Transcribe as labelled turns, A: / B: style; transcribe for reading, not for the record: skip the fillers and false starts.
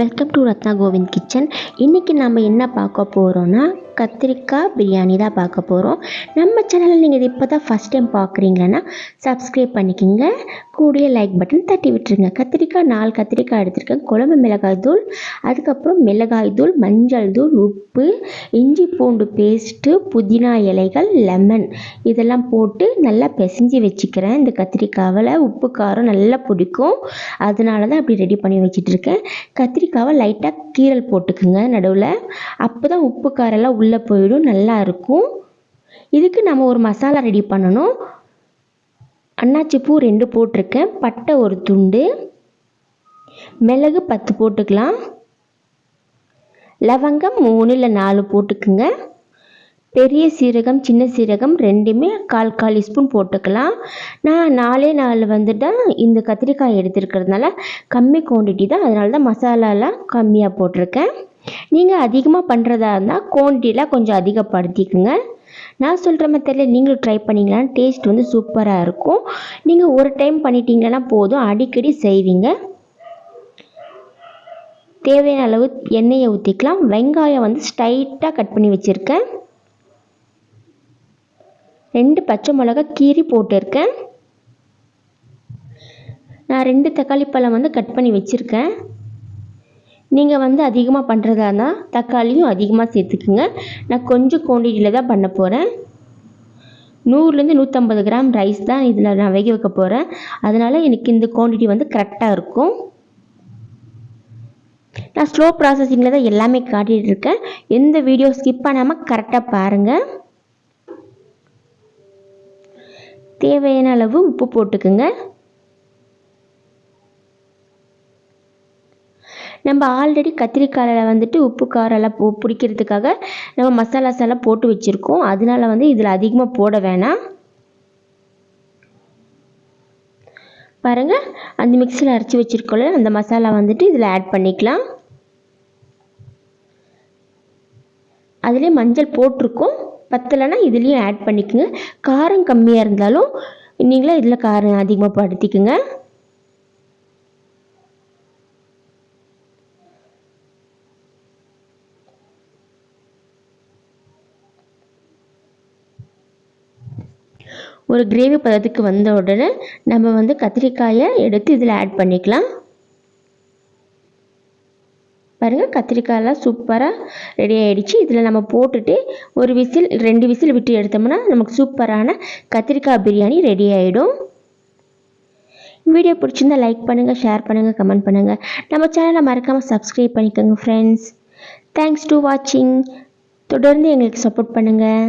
A: Welcome to Ratna Kovind kitchen. இன்றைக்கி நம்ம என்ன பார்க்க போகிறோன்னா கத்திரிக்காய் பிரியாணி தான் பார்க்க போகிறோம். நம்ம சேனலில் நீங்கள் இது இப்போ தான் ஃபஸ்ட் டைம் பார்க்குறீங்களன்னா சப்ஸ்கிரைப் பண்ணிக்கோங்க, கூடிய லைக் பட்டன் தட்டி விட்டுருங்க. கத்திரிக்காய் 4 கத்திரிக்காய் எடுத்துருக்கேன். குழம்பு மிளகாய் தூள், அதுக்கப்புறம் மிளகாய் தூள், மஞ்சள் தூள், உப்பு, இஞ்சி பூண்டு பேஸ்ட்டு, புதினா இலைகள், லெமன் இதெல்லாம் போட்டு நல்லா பிசைஞ்சு வச்சுக்கிறேன். இந்த கத்திரிக்காவில் உப்பு காரம் நல்லா பிடிக்கும், அதனால தான் அப்படி ரெடி பண்ணி வச்சிட்ருக்கேன். கத்திரிக்காவை லைட்டாக கீரல் போட்டுக்குங்க நடுவில், அப்போ தான் உப்பு காரெல்லாம் உள்ளே போயிடும், நல்லா இருக்கும். இதுக்கு நம்ம ஒரு மசாலா ரெடி பண்ணணும். அன்னாச்சி பூ 2 போட்டிருக்கேன், பட்டை 1 துண்டு, மிளகு 10 போட்டுக்கலாம், லவங்கம் 3 இல்லை 4 போட்டுக்குங்க, பெரிய சீரகம் சின்ன சீரகம் 2மே 1/4 ஸ்பூன் போட்டுக்கலாம். நான் 4 வந்துட்டு இந்த கத்திரிக்காய் எடுத்துருக்கிறதுனால கம்மி குவான்டிட்டி தான், அதனால தான் மசாலாலாம் கம்மியாக போட்டிருக்கேன். நீங்கள் அதிகமாக பண்ணுறதா இருந்தால் குவான்டிட்டிலாம் கொஞ்சம் அதிகப்படுத்திக்குங்க. நான் சொல்கிற மெத்தடில் நீங்களும் ட்ரை பண்ணிங்களான்னு டேஸ்ட் வந்து சூப்பராக இருக்கும். நீங்கள் ஒரு டைம் பண்ணிட்டீங்கன்னா போதும், அடிக்கடி செய்வீங்க. தேவையான அளவு எண்ணெயை ஊற்றிக்கலாம். வெங்காயம் வந்து ஸ்ட்ரைட்டாக கட் பண்ணி வச்சுருக்கேன். 2 பச்சை மிளகா கீரி போட்டிருக்கேன். நான் 2 தக்காளி பழம் வந்து கட் பண்ணி வச்சுருக்கேன். நீங்கள் வந்து அதிகமாக பண்ணுறதா இருந்தால் தக்காளியும் அதிகமாக சேர்த்துக்குங்க. நான் கொஞ்சம் குவான்டிட்டியில் தான் பண்ண போகிறேன். 100லேருந்து 150 கிராம் ரைஸ் தான் இதில் நான் வேக வைக்க போகிறேன், அதனால் எனக்கு இந்த குவான்டிட்டி வந்து கரெக்டாக இருக்கும். நான் ஸ்லோ ப்ராசஸிங்கில் தான் எல்லாமே காட்டிகிட்டு இருக்கேன். எந்த வீடியோ ஸ்கிப் பண்ணாமல் கரெக்டாக பாருங்கள். தேவையான அளவு உப்பு போட்டுக்குங்க. நம்ம ஆல்ரெடி கத்திரிக்காயில் வந்துட்டு உப்பு காரெல்லாம் பிடிக்கிறதுக்காக நம்ம மசாலாஸ் எல்லாம் போட்டு வச்சுருக்கோம், அதனால வந்து இதில் அதிகமாக போட வேணாம். பாருங்கள், அந்த மிக்ஸியில் அரைச்சி வச்சுருக்கோம்ல அந்த மசாலா வந்துட்டு இதில் ஆட் பண்ணிக்கலாம். அதிலே மஞ்சள் போட்டிருக்கோம், பத்தலைன்னா இதுலேயும் ஆட் பண்ணிக்கோங்க. காரம் கம்மியாக இருந்தாலும் நீங்களே இதில் காரம் அதிகமாக படுத்திக்குங்க. ஒரு கிரேவி பதத்துக்கு வந்த உடனே நம்ம வந்து கத்திரிக்காயை எடுத்து இதில் ஆட் பண்ணிக்கலாம். பாருங்கள், கத்திரிக்காயெல்லாம் சூப்பராக ரெடி ஆகிடுச்சு. இதில் நம்ம போட்டுட்டு ஒரு விசில் 2 விசில் விட்டு எடுத்தோம்னா நமக்கு சூப்பரான கத்திரிக்காய் பிரியாணி ரெடி ஆகிடும். வீடியோ பிடிச்சிருந்தால் லைக் பண்ணுங்கள், ஷேர் பண்ணுங்கள், கமெண்ட் பண்ணுங்கள். நம்ம சேனலை மறக்காமல் சப்ஸ்கிரைப் பண்ணிக்கோங்க ஃப்ரெண்ட்ஸ். தேங்க்ஸ் டு வாட்சிங். தொடர்ந்து எங்களுக்கு சப்போர்ட் பண்ணுங்கள்.